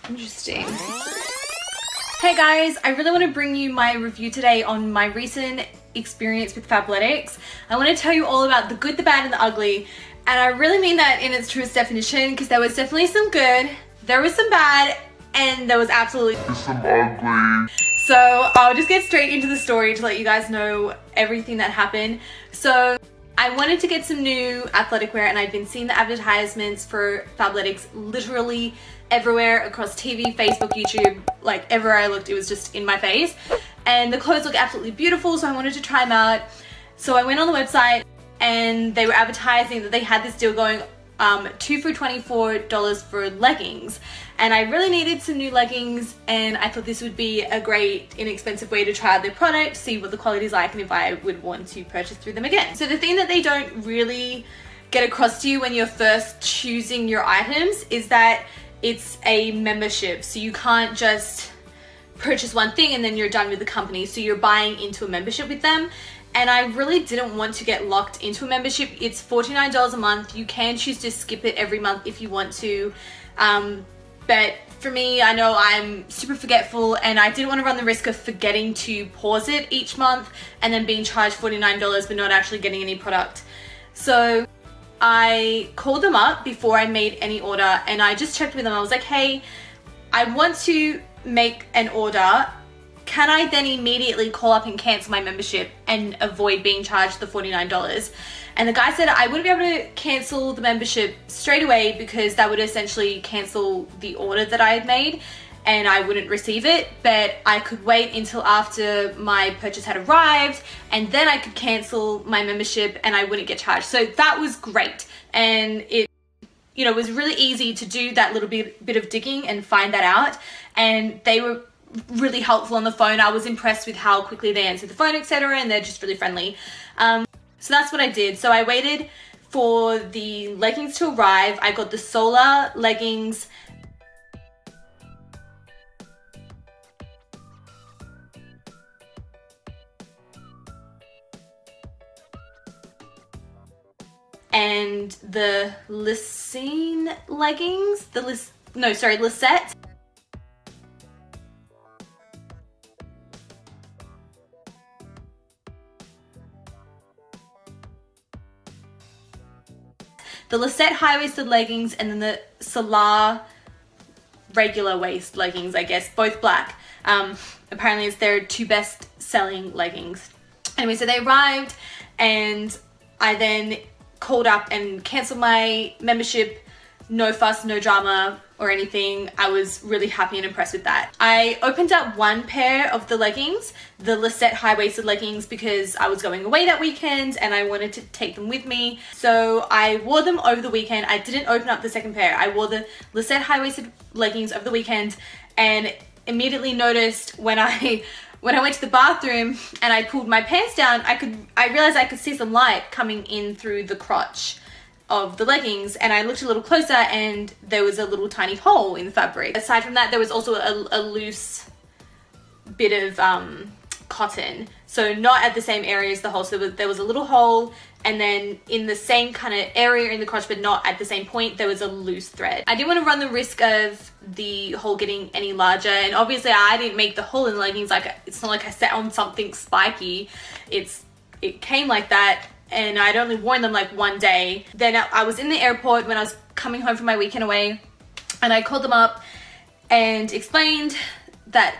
Interesting. Hey guys, I really want to bring you my review today on my recent experience with Fabletics. I want to tell you all about the good, the bad, and the ugly. And I really mean that in its truest definition, because there was definitely some good, there was some bad, and there was absolutely some ugly. So I'll just get straight into the story to let you guys know everything that happened. So I wanted to get some new athletic wear, and I'd been seeing the advertisements for Fabletics literally everywhere across TV, Facebook, YouTube, like everywhere I looked, it was just in my face. And the clothes look absolutely beautiful, so I wanted to try them out. So I went on the website and they were advertising that they had this deal going, 2 for $24 for leggings. And I really needed some new leggings, and I thought this would be a great inexpensive way to try out their product, see what the quality is like, and if I would want to purchase through them again. So the thing that they don't really get across to you when you're first choosing your items is that it's a membership. So you can't just purchase one thing and then you're done with the company. So you're buying into a membership with them. And I really didn't want to get locked into a membership. It's $49 a month. You can choose to skip it every month if you want to. But for me, I know I'm super forgetful, and I didn't want to run the risk of forgetting to pause it each month and then being charged $49 but not actually getting any product. So I called them up before I made any order, and I just checked with them. I was like, hey, I want to make an order. Can I then immediately call up and cancel my membership and avoid being charged the $49? And the guy said I wouldn't be able to cancel the membership straight away because that would essentially cancel the order that I had made and I wouldn't receive it, but I could wait until after my purchase had arrived and then I could cancel my membership and I wouldn't get charged. So that was great, and it, you know, was really easy to do that little bit of digging and find that out, and they were really helpful on the phone. I was impressed with how quickly they answered the phone, etc., and they're just really friendly. So that's what I did. So I waited for the leggings to arrive. I got the Salar leggings. And the Lisette leggings, Lisette. The Lisette high-waisted leggings, and then the Salar regular waist leggings, I guess, both black. Apparently it's their two best selling leggings. Anyway, so they arrived and I then called up and cancelled my membership. No fuss, no drama or anything. I was really happy and impressed with that. I opened up one pair of the leggings, the Lisette high-waisted leggings, because I was going away that weekend and I wanted to take them with me. So I wore them over the weekend. I didn't open up the second pair. I wore the Lisette high-waisted leggings over the weekend and immediately noticed when I went to the bathroom and I pulled my pants down, I realized I could see some light coming in through the crotch of the leggings, and I looked a little closer and there was a little tiny hole in the fabric. Aside from that, there was also a loose bit of cotton, so not at the same area as the hole. So there was a little hole, and then in the same kind of area in the crotch but not at the same point, there was a loose thread. I didn't want to run the risk of the hole getting any larger, and obviously I didn't make the hole in the leggings. Like, it's not like I sat on something spiky. It came like that, and I'd only worn them like one day. Then I was in the airport when I was coming home from my weekend away, and I called them up and explained that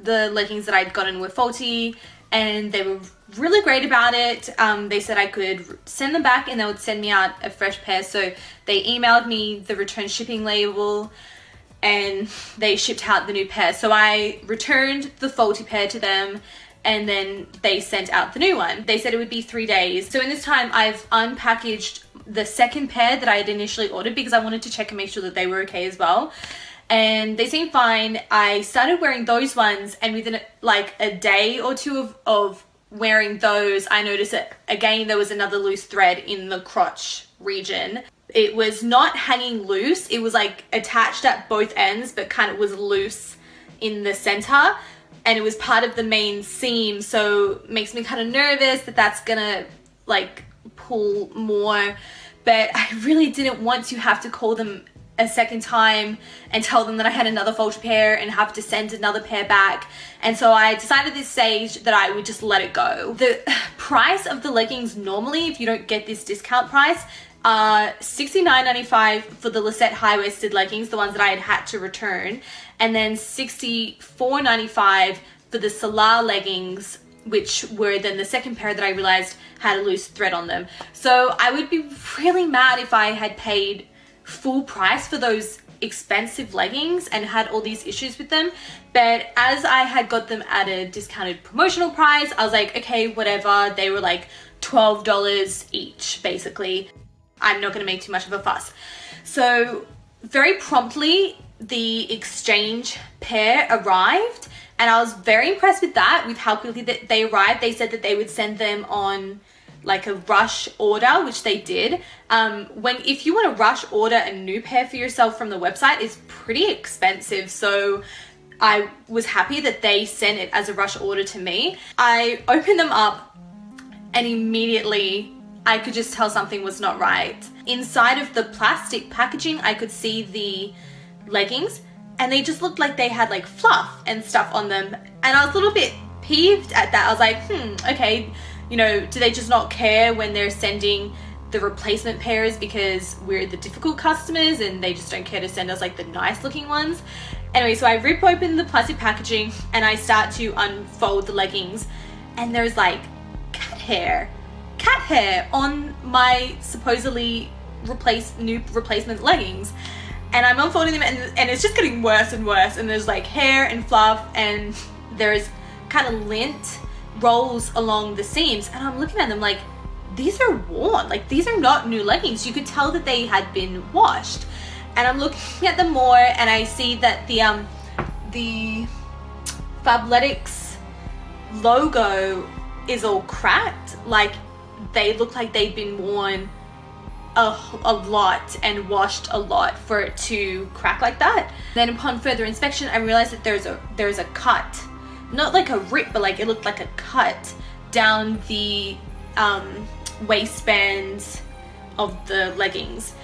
the leggings that I'd gotten were faulty, and they were really great about it. They said I could send them back and they would send me out a fresh pair. So they emailed me the return shipping label and they shipped out the new pair. So I returned the faulty pair to them, and then they sent out the new one. They said it would be 3 days. So in this time, I've unpackaged the second pair that I had initially ordered because I wanted to check and make sure that they were okay as well. And they seemed fine. I started wearing those ones, and within like a day or two of wearing those, I noticed that again there was another loose thread in the crotch region. It was not hanging loose, it was like attached at both ends but kind of was loose in the center, and it was part of the main seam, so it makes me kind of nervous that that's gonna like pull more. But I really didn't want to have to call them a second time and tell them that I had another faulty pair and have to send another pair back. And so I decided at this stage that I would just let it go. The price of the leggings normally, if you don't get this discount price, $69.95 for the Lisette high-waisted leggings, the ones that I had to return, and then $64.95 for the Salar leggings, which were then the second pair that I realized had a loose thread on them. So I would be really mad if I had paid full price for those expensive leggings and had all these issues with them. But as I had got them at a discounted promotional price, I was like, okay, whatever. They were like $12 each, basically. I'm not going to make too much of a fuss. So very promptly, the exchange pair arrived, and I was very impressed with that, with how quickly that they arrived. They said that they would send them on like a rush order, which they did. If you want to rush order a new pair for yourself from the website, it's pretty expensive. So I was happy that they sent it as a rush order to me. I opened them up and immediately I could just tell something was not right. Inside of the plastic packaging, I could see the leggings and they just looked like they had like fluff and stuff on them. And I was a little bit peeved at that. I was like, okay, you know, do they just not care when they're sending the replacement pairs because we're the difficult customers and they just don't care to send us like the nice looking ones? Anyway, so I rip open the plastic packaging and I start to unfold the leggings, and there's like cat hair on my supposedly new replacement leggings. And I'm unfolding them and it's just getting worse and worse, and there's like hair and fluff and there's kind of lint rolls along the seams, and I'm looking at them like, these are worn, like these are not new leggings. You could tell that they had been washed. And I'm looking at them more and I see that the Fabletics logo is all cracked. Like they look like they've been worn a lot and washed a lot for it to crack like that. Then upon further inspection, I realized that there's a cut, not like a rip, but like it looked like a cut down the waistband of the leggings.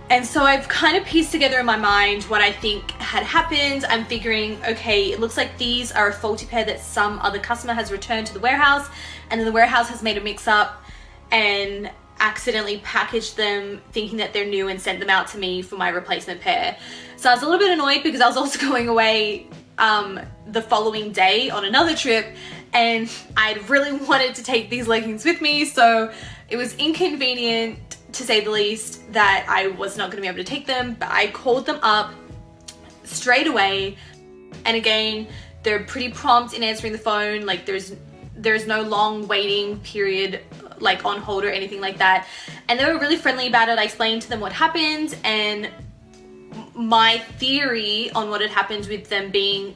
And so I've kind of pieced together in my mind what I think had happened. I'm figuring, okay, it looks like these are a faulty pair that some other customer has returned to the warehouse, and then the warehouse has made a mix-up and accidentally packaged them thinking that they're new and sent them out to me for my replacement pair. So I was a little bit annoyed because I was also going away the following day on another trip, and I really wanted to take these leggings with me, so it was inconvenient to say the least that I was not going to be able to take them. But I called them up straight away, and again, they're pretty prompt in answering the phone. Like there's no long waiting period like on hold or anything like that, and they were really friendly about it. I explained to them what happened and my theory on what had happened with them being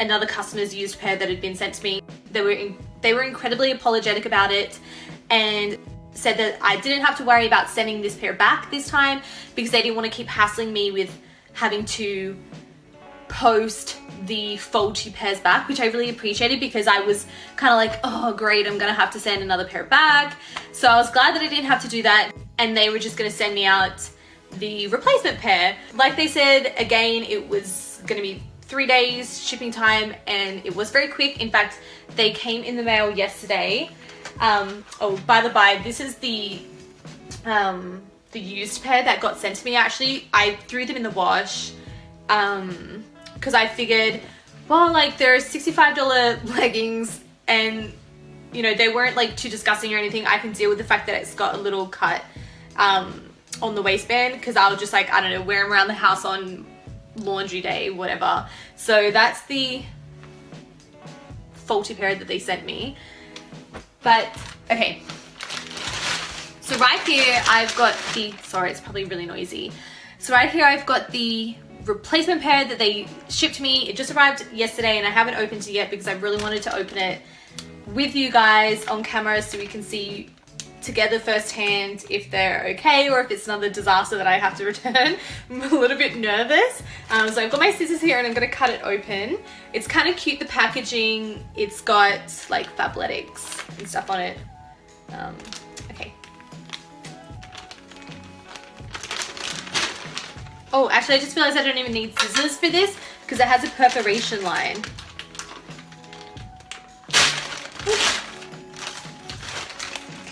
another customer's used pair that had been sent to me. They were incredibly apologetic about it and said that I didn't have to worry about sending this pair back this time because they didn't want to keep hassling me with having to post the faulty pairs back, which I really appreciated because I was kind of like, oh great, I'm gonna have to send another pair back. So I was glad that I didn't have to do that, and they were just gonna send me out the replacement pair. Like they said, again, it was gonna be 3 days shipping time, and it was very quick. In fact, they came in the mail yesterday. Oh, by the by, this is the used pair that got sent to me. Actually, I threw them in the wash because I figured, well, like they're $65 leggings, and you know, they weren't like too disgusting or anything. I can deal with the fact that it's got a little cut on the waistband, because I'll just like, I don't know, wear them around the house on laundry day, whatever. So that's the faulty pair that they sent me. But okay, so right here I've got the, sorry, it's probably really noisy. So right here I've got the replacement pair that they shipped me. It just arrived yesterday and I haven't opened it yet because I really wanted to open it with you guys on camera so we can see together firsthand if they're okay or if it's another disaster that I have to return. I'm a little bit nervous. So I've got my scissors here and I'm gonna cut it open. It's kind of cute, the packaging. It's got like Fabletics and stuff on it. Okay. Oh, actually I just realized I don't even need scissors for this because it has a perforation line.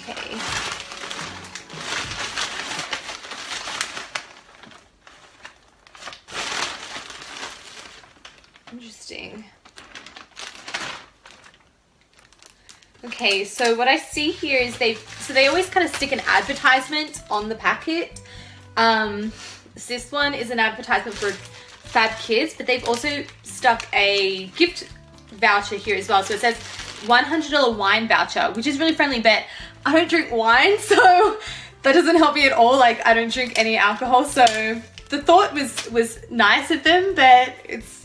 Okay. Interesting. Okay, so what I see here is they always kind of stick an advertisement on the packet. This one is an advertisement for Fab Kids, but they've also stuck a gift voucher here as well. So it says $100 wine voucher, which is really friendly, but I don't drink wine, so that doesn't help me at all. Like, I don't drink any alcohol, so the thought was nice of them, but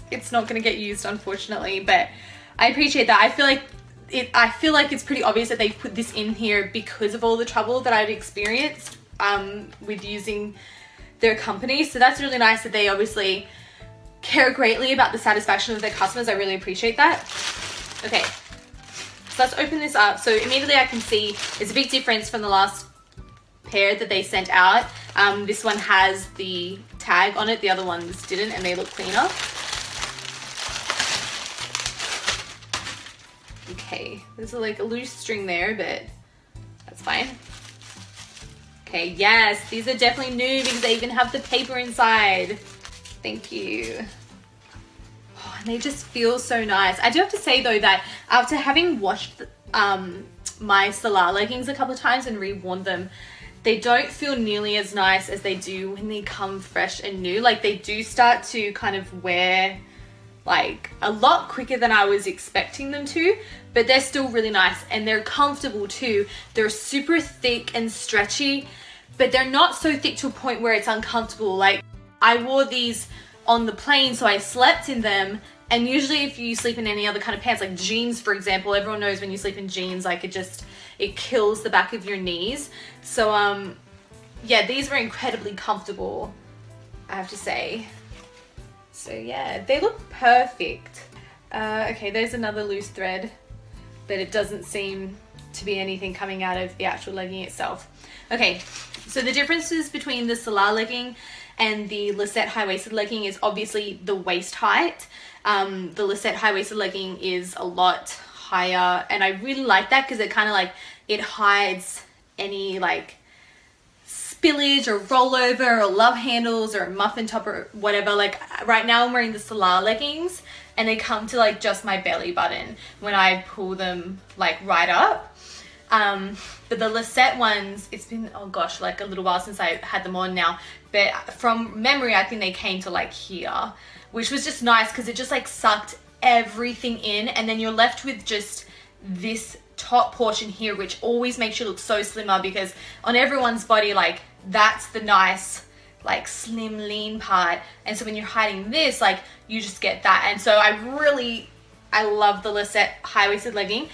it's not going to get used, unfortunately. But I appreciate that. I feel like it's pretty obvious that they've put this in here because of all the trouble that I've experienced with using their company. So that's really nice that they obviously care greatly about the satisfaction of their customers. I really appreciate that. Okay, so let's open this up. So immediately I can see there's a big difference from the last pair that they sent out. This one has the tag on it, the other ones didn't, and they look cleaner. Okay, there's like a loose string there, but that's fine. Okay, yes, these are definitely new because they even have the paper inside. Thank you. Oh, and they just feel so nice. I do have to say though that after having washed my Salar leggings a couple of times and reworn them, they don't feel nearly as nice as they do when they come fresh and new. Like, they do start to kind of wear like a lot quicker than I was expecting them to, but they're still really nice and they're comfortable too. They're super thick and stretchy, but they're not so thick to a point where it's uncomfortable. Like, I wore these on the plane, so I slept in them, and usually if you sleep in any other kind of pants, like jeans for example, everyone knows when you sleep in jeans, like it kills the back of your knees. So yeah, these were incredibly comfortable, I have to say. So yeah, they look perfect. Okay, there's another loose thread, but it doesn't seem to be anything coming out of the actual legging itself. Okay, so the differences between the Salar legging and the Lisette high-waisted legging is obviously the waist height. The Lisette high-waisted legging is a lot higher, and I really like that because it kind of like, it hides any like spillage or rollover or love handles or a muffin top or whatever. Like, right now I'm wearing the Salar leggings and they come to like just my belly button when I pull them like right up. But the Lisette ones, it's been, oh gosh, like a little while since I had them on now, but from memory I think they came to like here, which was just nice because it just like sucked everything in, and then you're left with just this top portion here, which always makes you look so slimmer, because on everyone's body, like, that's the nice like slim lean part, and so when you're hiding this, like, you just get that. And so I love the Lisette high-waisted legging.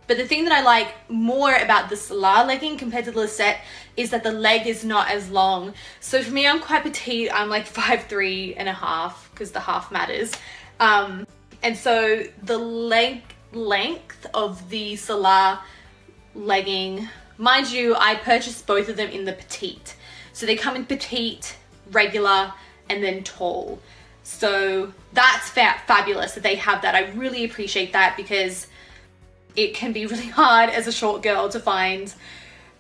But the thing that I like more about the Salar legging compared to the Lisette is that the leg is not as long. So for me, I'm quite petite. I'm like 5'3.5" because the half matters. And so the leg length of the Salar legging, mind you, I purchased both of them in the petite. So they come in petite, regular, and then tall. So that's fabulous that they have that. I really appreciate that, because it can be really hard as a short girl to find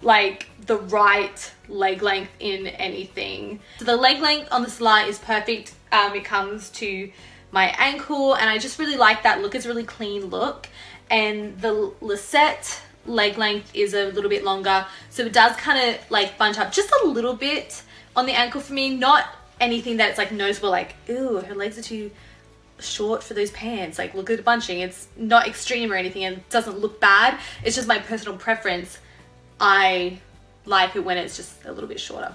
like the right leg length in anything. So the leg length on the Salar is perfect. It comes to my ankle, and I just really like that look. It's a really clean look. And the Lisette leg length is a little bit longer, so it does kind of like bunch up just a little bit on the ankle for me. Not anything that it's like noticeable, like, ooh, her legs are too short for those pants, like, look at the bunching. It's not extreme or anything, and it doesn't look bad. It's just my personal preference. I like it when it's just a little bit shorter.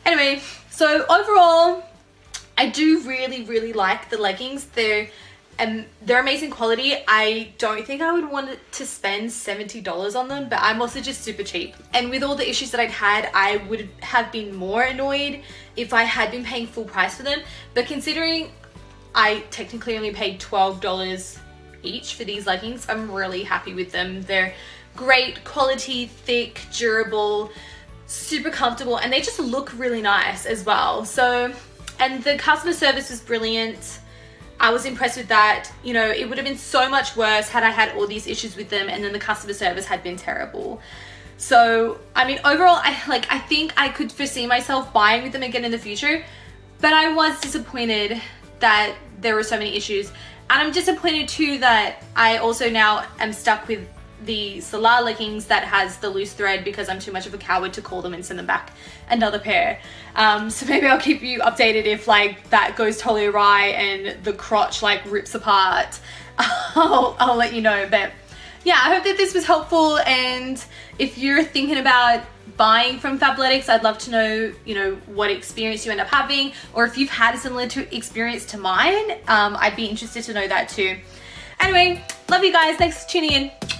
Anyway, so overall, I do really like the leggings. They're amazing quality. I don't think I would want to spend $70 on them, but I'm also just super cheap. And with all the issues that I'd had, I would have been more annoyed if I had been paying full price for them. But considering I technically only paid $12 each for these leggings, I'm really happy with them. They're great quality, thick, durable, super comfortable, and they just look really nice as well. So, and the customer service was brilliant. I was impressed with that. You know, it would have been so much worse had I had all these issues with them and then the customer service had been terrible. So, I mean, overall, I think I could foresee myself buying with them again in the future, but I was disappointed that there were so many issues. And I'm disappointed too that I also now am stuck with the Salar leggings that has the loose thread because I'm too much of a coward to call them and send them back another pair. So maybe I'll keep you updated if like that goes totally awry and the crotch like rips apart. I'll let you know. But yeah, I hope that this was helpful, and if you're thinking about buying from Fabletics, I'd love to know, you know, what experience you end up having, or if you've had a similar experience to mine. I'd be interested to know that too. Anyway, love you guys. Thanks for tuning in.